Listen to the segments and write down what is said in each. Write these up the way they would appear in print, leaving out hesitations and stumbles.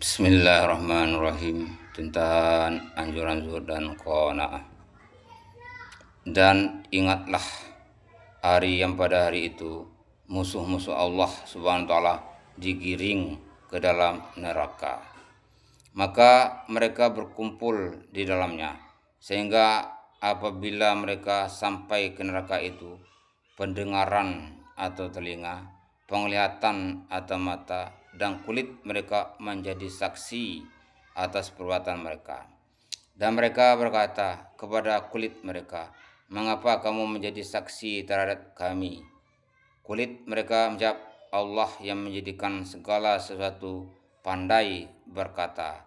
Bismillahirrahmanirrahim. Tentang anjuran zuhud dan qanaah. Dan ingatlah hari yang pada hari itu musuh-musuh Allah Subhanahu wa taala digiring ke dalam neraka. Maka mereka berkumpul di dalamnya, sehingga apabila mereka sampai ke neraka itu, pendengaran atau telinga, penglihatan atau mata, dan kulit mereka menjadi saksi atas perbuatan mereka. Dan mereka berkata kepada kulit mereka, "Mengapa kamu menjadi saksi terhadap kami?" Kulit mereka menjawab, "Allah yang menjadikan segala sesuatu pandai berkata,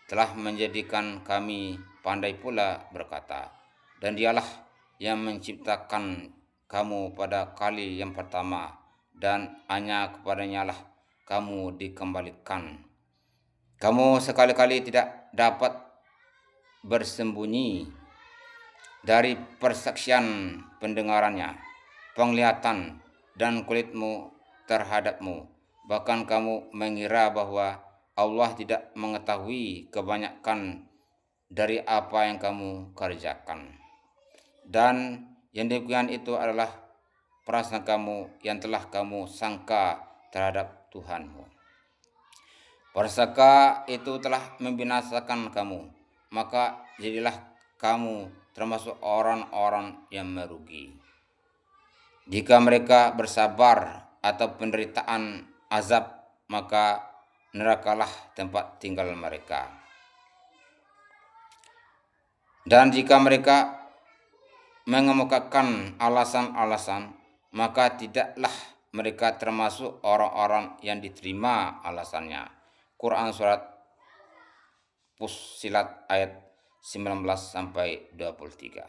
telah menjadikan kami pandai pula berkata, dan dialah yang menciptakan kamu pada kali yang pertama, dan hanya kepadanya lah kamu dikembalikan. Kamu sekali-kali tidak dapat bersembunyi dari persaksian pendengarannya, penglihatan, dan kulitmu terhadapmu. Bahkan kamu mengira bahwa Allah tidak mengetahui kebanyakan dari apa yang kamu kerjakan. Dan yang demikian itu adalah prasangkamu yang telah kamu sangka terhadap Tuhanmu. Persangka itu telah membinasakan kamu, maka jadilah kamu termasuk orang-orang yang merugi. Jika mereka bersabar atau penderitaan azab, maka nerakalah tempat tinggal mereka. Dan jika mereka mengemukakan alasan-alasan, maka tidaklah mereka termasuk orang-orang yang diterima alasannya. Quran surat Fussilat ayat 19-23.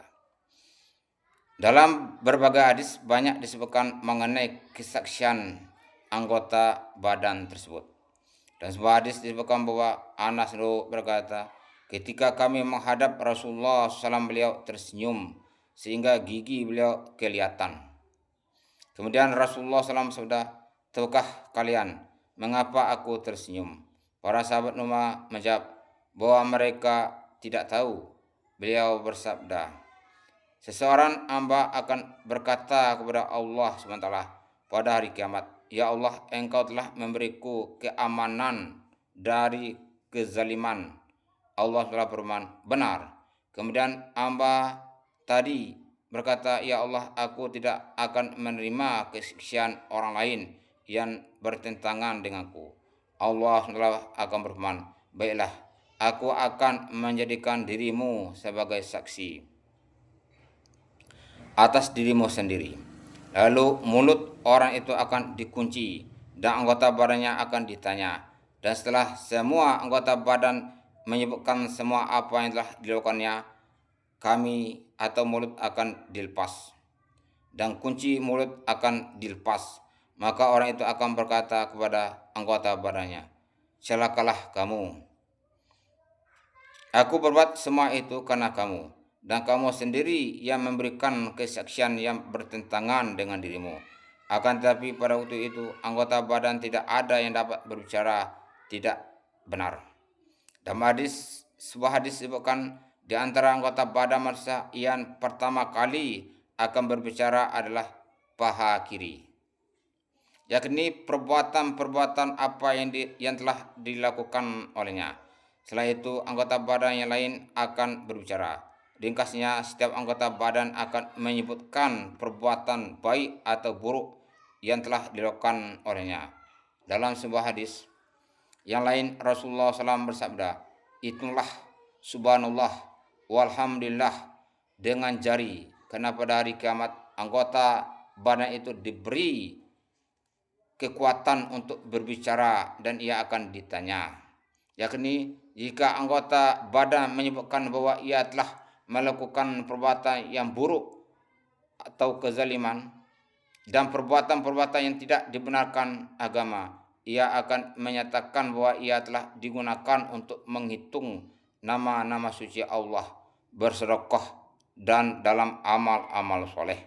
Dalam berbagai hadis banyak disebutkan mengenai kesaksian anggota badan tersebut. Dan sebuah hadis disebutkan bahwa Anas berkata, ketika kami menghadap Rasulullah SAW, beliau tersenyum sehingga gigi beliau kelihatan. Kemudian Rasulullah SAW bersabda, "Tahukah kalian mengapa aku tersenyum?" Para sahabat menjawab bahwa mereka tidak tahu. Beliau bersabda, "Seseorang hamba akan berkata kepada Allah SWT pada hari kiamat, Ya Allah, Engkau telah memberiku keamanan dari kezaliman." Allah telah berfirman, "Benar." Kemudian hamba tadi berkata, "Ya Allah, aku tidak akan menerima kesaksian orang lain yang bertentangan denganku." Allah telah akan berfirman, "Baiklah, aku akan menjadikan dirimu sebagai saksi atas dirimu sendiri." Lalu mulut orang itu akan dikunci dan anggota badannya akan ditanya. Dan setelah semua anggota badan menyebutkan semua apa yang telah dilakukannya, kami atau mulut akan dilepas dan kunci mulut akan dilepas. Maka orang itu akan berkata kepada anggota badannya, "Celakalah kamu. Aku berbuat semua itu karena kamu, dan kamu sendiri yang memberikan kesaksian yang bertentangan dengan dirimu." Akan tetapi pada waktu itu anggota badan tidak ada yang dapat berbicara tidak benar. Dalam sebuah hadis disebutkan, di antara anggota badan manusia yang pertama kali akan berbicara adalah paha kiri, yakni perbuatan-perbuatan apa yang telah dilakukan olehnya. Setelah itu anggota badan yang lain akan berbicara. Ringkasnya, setiap anggota badan akan menyebutkan perbuatan baik atau buruk yang telah dilakukan olehnya. Dalam sebuah hadis yang lain, Rasulullah SAW bersabda, "Itulah subhanallah walhamdulillah dengan jari, karena pada hari kiamat anggota badan itu diberi kekuatan untuk berbicara dan ia akan ditanya." Yakni jika anggota badan menyebutkan bahwa ia telah melakukan perbuatan yang buruk atau kezaliman dan perbuatan-perbuatan yang tidak dibenarkan agama, ia akan menyatakan bahwa ia telah digunakan untuk menghitung nama-nama suci Allah, bersedekah, dan dalam amal-amal soleh.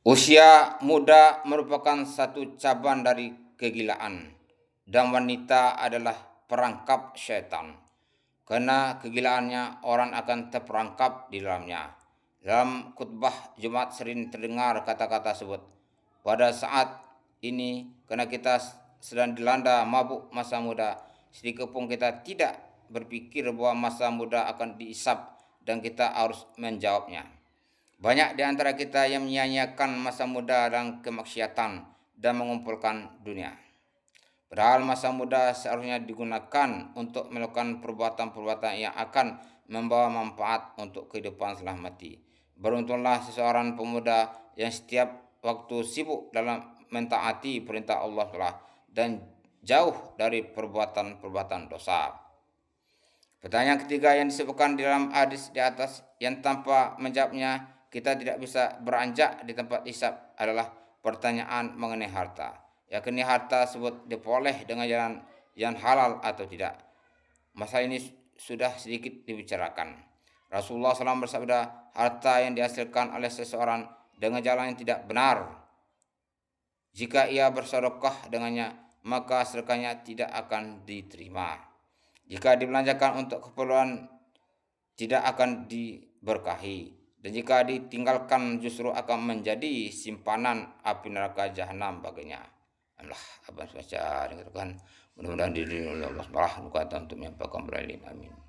Usia muda merupakan satu cabang dari kegilaan, dan wanita adalah perangkap syaitan. Karena kegilaannya, orang akan terperangkap di dalamnya. Dalam khutbah Jumat sering terdengar kata-kata tersebut. Pada saat ini, karena kita sedang dilanda mabuk masa muda, sedikit pun kita tidak berpikir bahwa masa muda akan dihisap dan kita harus menjawabnya. Banyak di antara kita yang menyia-nyiakan masa muda dan kemaksiatan dan mengumpulkan dunia. Padahal masa muda seharusnya digunakan untuk melakukan perbuatan-perbuatan yang akan membawa manfaat untuk kehidupan setelah mati. Beruntunglah seseorang pemuda yang setiap waktu sibuk dalam mentaati perintah Allah Ta'ala dan jauh dari perbuatan-perbuatan dosa. Pertanyaan ketiga yang disebutkan di dalam hadis di atas yang tanpa menjawabnya kita tidak bisa beranjak di tempat hisab adalah pertanyaan mengenai harta. Yakni harta tersebut diperoleh dengan jalan yang halal atau tidak. Masalah ini sudah sedikit dibicarakan. Rasulullah SAW bersabda, harta yang dihasilkan oleh seseorang dengan jalan yang tidak benar, jika ia bersedekah dengannya, maka sedekahnya tidak akan diterima. Jika dibelanjakan untuk keperluan, tidak akan diberkahi. Dan jika ditinggalkan justru akan menjadi simpanan api neraka jahanam baginya. Allah abang baca dengan mudah-mudahan diri Allah SWT untuk menyampaikan berlain. Amin.